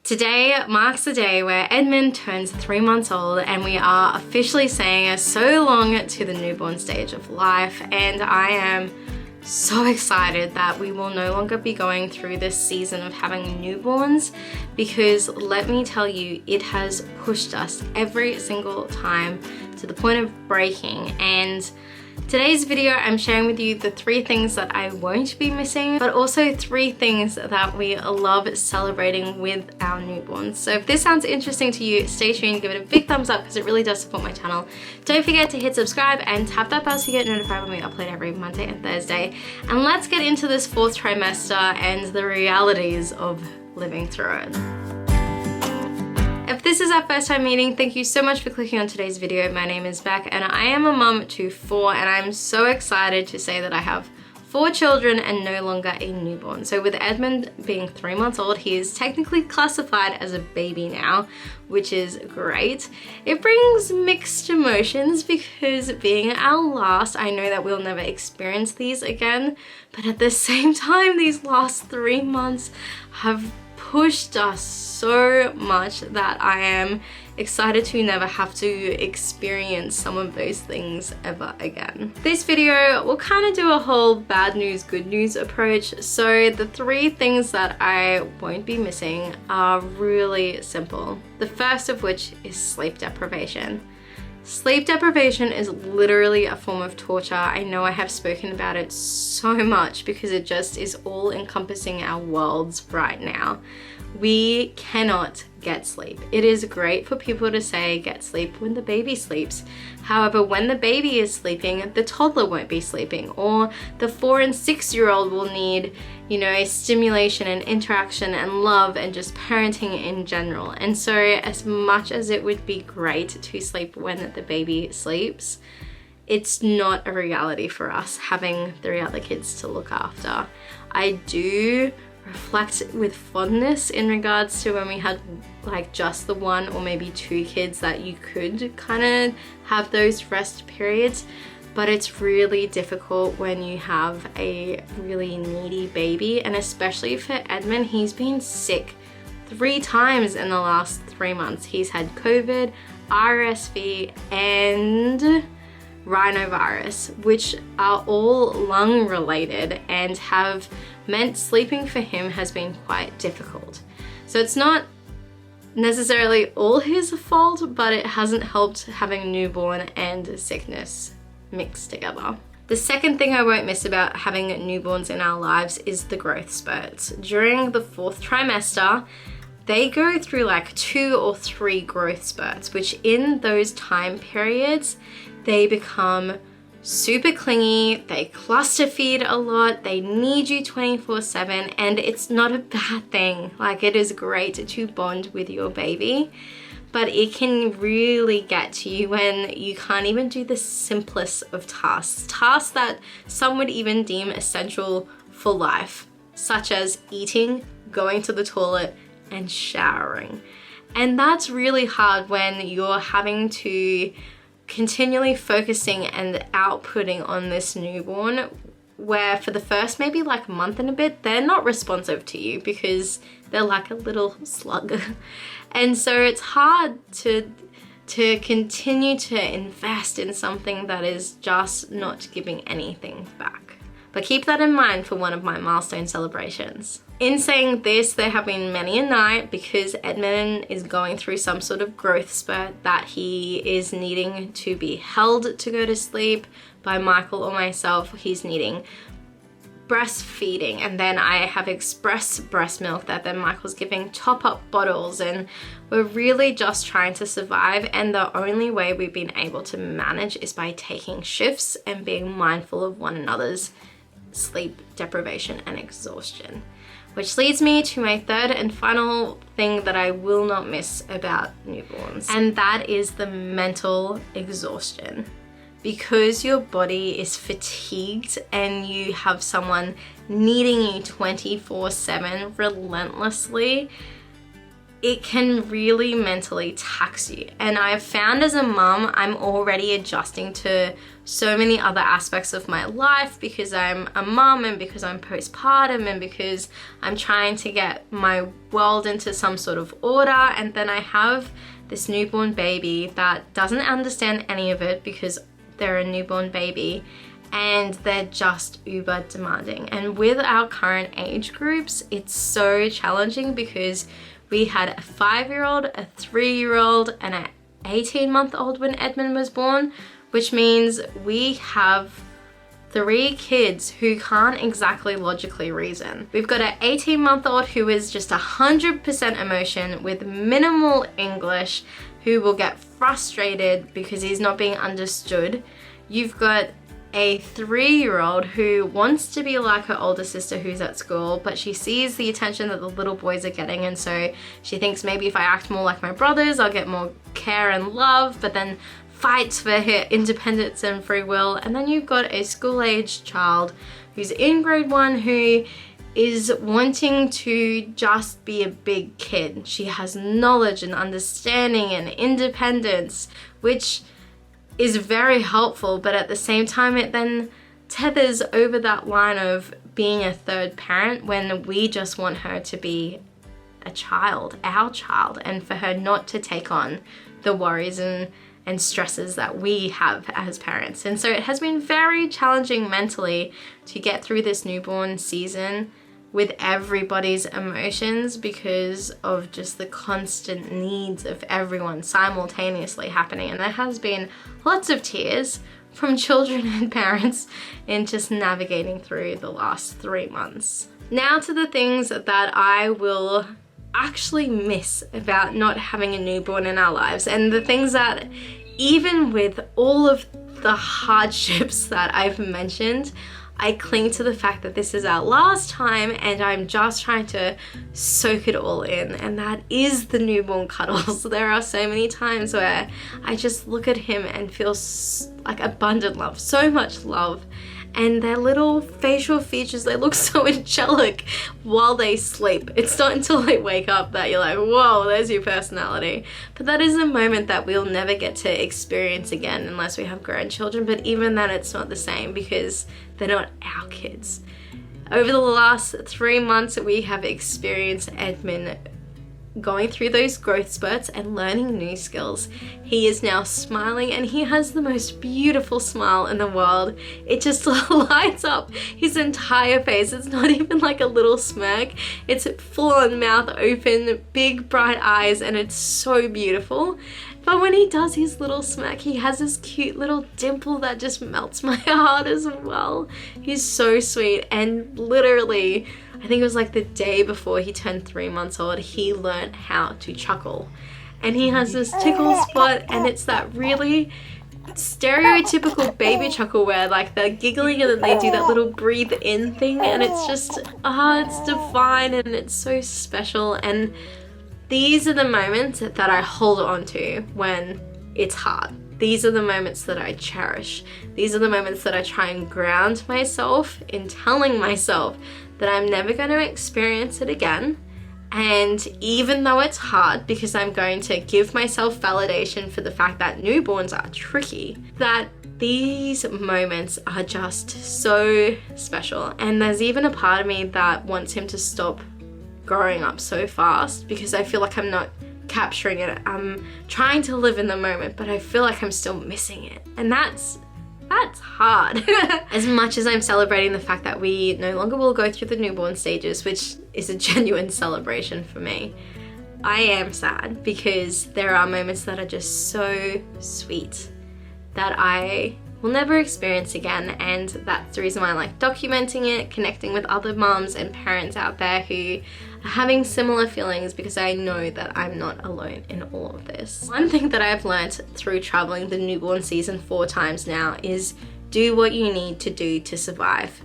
Today marks the day where Edmund turns 3 months old and we are officially saying so long to the newborn stage of life, and I am so excited that we will no longer be going through this season of having newborns, because let me tell you, it has pushed us every single time to the point of breaking. And today's video, I'm sharing with you the 3 things that I won't be missing, but also 3 things that we love celebrating with our newborns. So if this sounds interesting to you, stay tuned, give it a big thumbs up because it really does support my channel. Don't forget to hit subscribe and tap that bell so you get notified when we upload every Monday and Thursday. And let's get into this 4th trimester and the realities of living through it. If this is our first time meeting, thank you so much for clicking on today's video. My name is Beck and I am a mum to 4, and I'm so excited to say that I have 4 children and no longer a newborn. So with Edmund being 3 months old, he is technically classified as a baby now, which is great. It brings mixed emotions because being our last, I know that we'll never experience these again, but at the same time, these last 3 months have pushed us so much that I am excited to never have to experience some of those things ever again. This video will kind of do a whole bad news, good news approach. So the 3 things that I won't be missing are really simple. The first of which is sleep deprivation. Sleep deprivation is literally a form of torture. I know I have spoken about it so much because it just is all encompassing our worlds right now. We cannot get sleep. It is great for people to say get sleep when the baby sleeps. However, when the baby is sleeping, the toddler won't be sleeping, or the 4 and 6-year-old will need, stimulation and interaction and love and just parenting in general. And so as much as it would be great to sleep when the baby sleeps, it's not a reality for us having 3 other kids to look after. I do reflect with fondness in regards to when we had like just the 1 or maybe 2 kids that you could kind of have those rest periods, but it's really difficult when you have a really needy baby. And especially for Edmund, he's been sick 3 times in the last 3 months. He's had COVID, RSV, and rhinovirus, which are all lung related and have meant sleeping for him has been quite difficult. So it's not necessarily all his fault, but it hasn't helped having newborn and sickness mixed together. The second thing I won't miss about having newborns in our lives is the growth spurts. During the 4th trimester, they go through like 2 or 3 growth spurts, which in those time periods, they become super clingy, they cluster feed a lot, they need you 24/7, and it's not a bad thing. Like, it is great to bond with your baby, but it can really get to you when you can't even do the simplest of tasks that some would even deem essential for life, such as eating, going to the toilet, and showering. And that's really hard when you're having to continually focusing and outputting on this newborn, where for the first maybe like month and a bit, they're not responsive to you because they're like a little slug. And so it's hard to continue to invest in something that is just not giving anything back. But keep that in mind for one of my milestone celebrations. In saying this, there have been many a night, because Edmund is going through some sort of growth spurt, that he is needing to be held to go to sleep by Michael or myself. He's needing breastfeeding, and then I have express breast milk that then Michael's giving top-up bottles, and we're really just trying to survive. And the only way we've been able to manage is by taking shifts and being mindful of one another's sleep deprivation and exhaustion. Which leads me to my 3rd and final thing that I will not miss about newborns, and that is the mental exhaustion. Because your body is fatigued and you have someone needing you 24/7 relentlessly, it can really mentally tax you. And I've found as a mum, I'm already adjusting to so many other aspects of my life because I'm a mum and because I'm postpartum and because I'm trying to get my world into some sort of order. And then I have this newborn baby that doesn't understand any of it because they're a newborn baby and they're just uber demanding. And with our current age groups, it's so challenging because we had a 5-year-old, a 3-year-old, and an 18-month-old when Edmund was born, which means we have 3 kids who can't exactly logically reason. We've got an 18-month-old who is just 100% emotion with minimal English, who will get frustrated because he's not being understood. You've got a 3-year-old who wants to be like her older sister who's at school, but she sees the attention that the little boys are getting, and so she thinks maybe if I act more like my brothers, I'll get more care and love, but then fights for her independence and free will. And then you've got a school-aged child who's in grade 1 who is wanting to just be a big kid. She has knowledge and understanding and independence, which is very helpful, but at the same time it then tethers over that line of being a third parent when we just want her to be a child, our child, and for her not to take on the worries and stresses that we have as parents. And so it has been very challenging mentally to get through this newborn season with everybody's emotions because of just the constant needs of everyone simultaneously happening. And there has been lots of tears from children and parents in just navigating through the last 3 months. Now to the things that I will actually miss about not having a newborn in our lives, and the things that even with all of the hardships that I've mentioned, I cling to the fact that this is our last time and I'm just trying to soak it all in, and that is the newborn cuddles. There are so many times where I just look at him and feel like abundant love, so much love. And their little facial features, they look so angelic while they sleep. It's not until they wake up that you're like, whoa, there's your personality. But that is a moment that we'll never get to experience again unless we have grandchildren. But even then, it's not the same because they're not our kids. Over the last 3 months, we have experienced Edmund going through those growth spurts and learning new skills. He is now smiling and he has the most beautiful smile in the world. It just lights up his entire face. It's not even like a little smirk. It's full on mouth open, big bright eyes, and it's so beautiful. But when he does his little smirk, he has this cute little dimple that just melts my heart as well. He's so sweet, and literally, I think it was like the day before he turned 3 months old, he learned how to chuckle. And he has this tickle spot, and it's that really stereotypical baby chuckle where like they're giggling and then they do that little breathe in thing, and it's just, it's divine and it's so special. And these are the moments that I hold on to when it's hard. These are the moments that I cherish. These are the moments that I try and ground myself in telling myself that I'm never going to experience it again. And even though it's hard, because I'm going to give myself validation for the fact that newborns are tricky, that these moments are just so special. And there's even a part of me that wants him to stop growing up so fast because I feel like I'm not capturing it. I'm trying to live in the moment, but I feel like I'm still missing it. And that's hard. As much as I'm celebrating the fact that we no longer will go through the newborn stages, which is a genuine celebration for me, I am sad because there are moments that are just so sweet that I will never experience again. And that's the reason why I like documenting it, connecting with other moms and parents out there who are having similar feelings, because I know that I'm not alone in all of this. One thing that I've learned through traveling the newborn season 4 times now is do what you need to do to survive.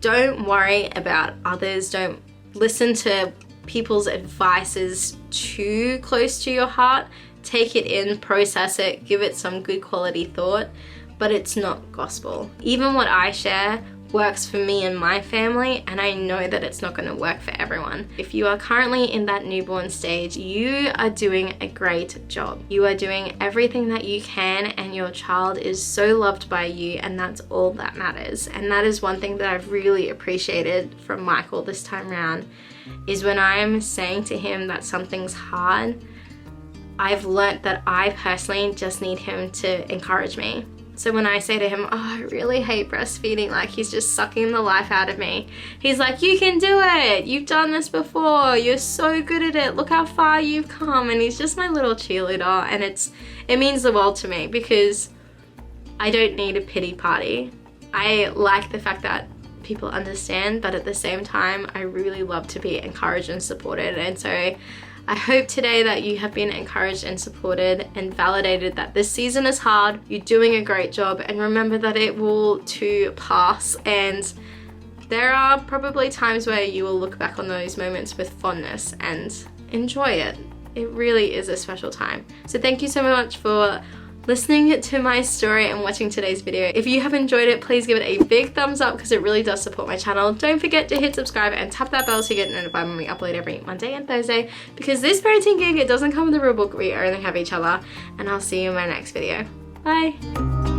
Don't worry about others. Don't listen to people's advices too close to your heart. Take it in, process it, give it some good quality thought, but it's not gospel. Even what I share works for me and my family, and I know that it's not going to work for everyone. If you are currently in that newborn stage, you are doing a great job. You are doing everything that you can, and your child is so loved by you, and that's all that matters. And that is one thing that I've really appreciated from Michael this time around, is when I'm saying to him that something's hard, I've learnt that I personally just need him to encourage me. So when I say to him, oh, I really hate breastfeeding, like he's just sucking the life out of me, he's like, you can do it, you've done this before, you're so good at it, look how far you've come. And he's just my little cheerleader, and it means the world to me, because I don't need a pity party. I like the fact that people understand, but at the same time, I really love to be encouraged and supported. And so I hope today that you have been encouraged and supported and validated that this season is hard, you're doing a great job, and remember that it will too pass. And there are probably times where you will look back on those moments with fondness and enjoy it. It really is a special time. So thank you so much for listening to my story and watching today's video. If you have enjoyed it, please give it a big thumbs up, because it really does support my channel. Don't forget to hit subscribe and tap that bell so you get notified when we upload every Monday and Thursday, because this parenting gig, it doesn't come with a rule book, we only have each other. And I'll see you in my next video. Bye.